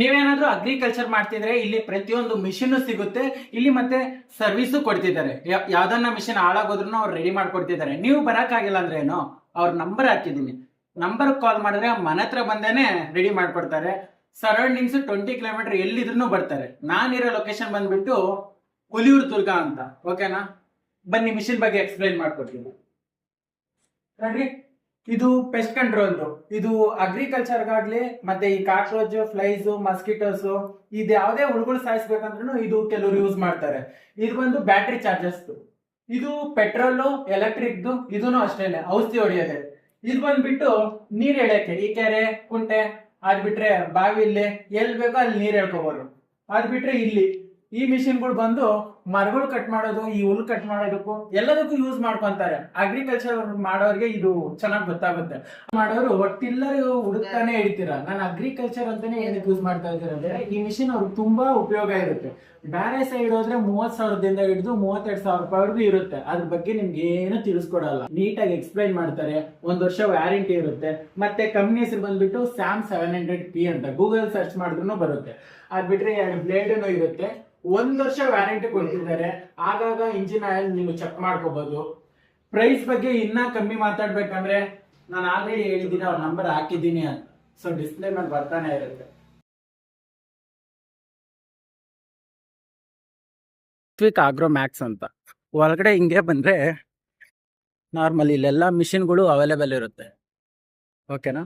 ನೀವೇನಾದ್ರೂ ಅಗ್ರಿಕಲ್ಚರ್ ಮಾಡ್ತಿದ್ರೆ ಇಲ್ಲಿ ಪ್ರತಿಯೊಂದು ಮಿಷಿನ್ ಸಿಗುತ್ತೆ. ಇಲ್ಲಿ ಮತ್ತೆ ಸರ್ವಿಸು ಕೊಡ್ತಿದ್ದಾರೆ. ಯಾವ್ದನ್ನ ಮಿಷಿನ್ ಹಾಳಾಗೋದ್ರೂ ಅವ್ರು ರೆಡಿ ಮಾಡ್ಕೊಡ್ತಿದ್ದಾರೆ. ನೀವು ಬರಕ್ಕಾಗಿಲ್ಲ ಅಂದ್ರೆ ಏನೋ ಅವ್ರ ನಂಬರ್ ಹಾಕಿದೀನಿ, ನಂಬರ್ ಕಾಲ್ ಮಾಡಿದ್ರೆ ಮನೆ ಹತ್ರ ಬಂದೇನೆ ರೆಡಿ ಮಾಡ್ಕೊಡ್ತಾರೆ. ಸರೌಂಡಿಂಗ್ಸ್ 20 ಕಿಲೋಮೀಟರ್ ಎಲ್ಲಿದ್ರು ಬರ್ತಾರೆ. ನಾನಿರೋ ಲೊಕೇಶನ್ ಬಂದ್ಬಿಟ್ಟು ಹುಲಿಯೂರು ದುರ್ಗ ಅಂತ. ಓಕೆನಾ? ಬನ್ನಿ ಮಿಷಿನ್ ಬಗ್ಗೆ ಎಕ್ಸ್ಪ್ಲೈನ್ ಮಾಡ್ಕೊಡ್ತೀನಿ ನೋಡ್ರಿ. ಇದು ಪೆಸ್ಟ್ ಕಂಟ್ರೋಲ್. ಇದು ಅಗ್ರಿಕಲ್ಚರ್ಗಾಗ್ಲಿ ಮತ್ತೆ ಈ ಕಾಕ್ರೋಚ್, ಫ್ಲೈಸ್, ಮಸ್ಕಿಟೋಸ್, ಇದು ಯಾವುದೇ ಹುಳುಗಳು ಸಾಯಿಸ್ಬೇಕಂದ್ರೂ ಇದು ಕೆಲವರು ಯೂಸ್ ಮಾಡ್ತಾರೆ. ಇದು ಬಂದು ಬ್ಯಾಟ್ರಿ ಚಾರ್ಜಸ್. ಇದು ಪೆಟ್ರೋಲ್, ಎಲೆಕ್ಟ್ರಿಕ್, ಇದೂ ಅಷ್ಟೇನೆ ಔಷಧಿ ಹೊಡೆಯೋದೆ. ಇದು ಬಂದ್ಬಿಟ್ಟು ನೀರ್ ಎಳೆಯಕ್ಕೆ ಈ ಕೆರೆ, ಕುಂಟೆ, ಅದ್ ಬಿಟ್ರೆ ಬಾವಿಲಿ ಎಲ್ಲಿ ಬೇಕೋ ಅಲ್ಲಿ ನೀರ್ ಎಳ್ಕೋಬಹುದು. ಅದ್ ಬಿಟ್ರೆ ಇಲ್ಲಿ ಈ ಮಿಷಿನ್ಗಳು ಬಂದು ಮರಗಳು ಕಟ್ ಮಾಡೋದು, ಈ ಹುಲ್ ಕಟ್ ಮಾಡೋದಕ್ಕೂ ಎಲ್ಲದಕ್ಕೂ ಯೂಸ್ ಮಾಡ್ಕೊಂತಾರೆ. ಅಗ್ರಿಕಲ್ಚರ್ ಮಾಡೋರಿಗೆ ಇದು ಚೆನ್ನಾಗಿ ಗೊತ್ತಾಗುತ್ತೆ. ಮಾಡೋರು ಟಿಲ್ಲರ್ ಹುಡುಕ್ತಾನೆ ಹಿಡಿತೀರಾ. ನಾನು ಅಗ್ರಿಕಲ್ಚರ್ ಅಂತಾನೆ ಏನಕ್ಕೆ ಯೂಸ್ ಮಾಡ್ತಾ ಇದ್ದಾರೆ ಅಂದ್ರೆ ಈ ಮಿಷಿನ್ ಅವ್ರಿಗೆ ತುಂಬಾ ಉಪಯೋಗ ಇರುತ್ತೆ. ಬೇರೆ ಸೈಡ್ ಹೋದ್ರೆ 30,000ದಿಂದ ಹಿಡಿದು 32,000 ರೂಪಾಯಿವರೆಗೂ ಇರುತ್ತೆ. ಅದ್ರ ಬಗ್ಗೆ ನಿಮ್ಗೆ ಏನು ತಿಳಿಸ್ಕೊಡಲ್ಲ. ನೀಟಾಗಿ ಎಕ್ಸ್ಪ್ಲೈನ್ ಮಾಡ್ತಾರೆ. 1 ವರ್ಷ ವ್ಯಾರಂಟಿ ಇರುತ್ತೆ. ಮತ್ತೆ ಕಂಪ್ನಿ ಹೆಸರು ಬಂದ್ಬಿಟ್ಟು ಸ್ಯಾಮ್ 700P ಅಂತ ಗೂಗಲ್ ಸರ್ಚ್ ಮಾಡಿದ್ರು ಬರುತ್ತೆ. ಅದ್ ಬಿಟ್ರೆ 2 ಬ್ಲೇಡ್ ಇರುತ್ತೆ. 1 ವರ್ಷ ವ್ಯಾರಂಟಿ ಕೊಡ್ತಿದ್ದಾರೆ. ಆಗಾಗ ಇಂಜಿನ್ ಆಯಿಲ್ ನೀವು ಚೆಕ್ ಮಾಡ್ಕೋಬಹುದು. ಪ್ರೈಸ್ ಬಗ್ಗೆ ಇನ್ನ ಕಮ್ಮಿ ಮಾತಾಡ್ಬೇಕಂದ್ರೆ ನಾನು ಆಲ್ರೆಡಿ ಹೇಳಿದ್ದೀನಿ, ಅವ್ರ ನಂಬರ್ ಹಾಕಿದ್ದೀನಿ ಅಂತ. ಸೊ ಡಿಸ್ಪ್ಲೇ ಮೇಲೆ ಬರ್ತಾನೆ ಇರುತ್ತೆ. ಆಗ್ರೋ ಮ್ಯಾಕ್ಸ್ ಅಂತ ಒಳಗಡೆ ಹಿಂಗೆ ಬಂದ್ರೆ ನಾರ್ಮಲ್ ಇಲ್ಲೆಲ್ಲ ಮಿಷಿನ್ಗಳು ಅವೈಲೇಬಲ್ ಇರುತ್ತೆ. ಓಕೆನಾ?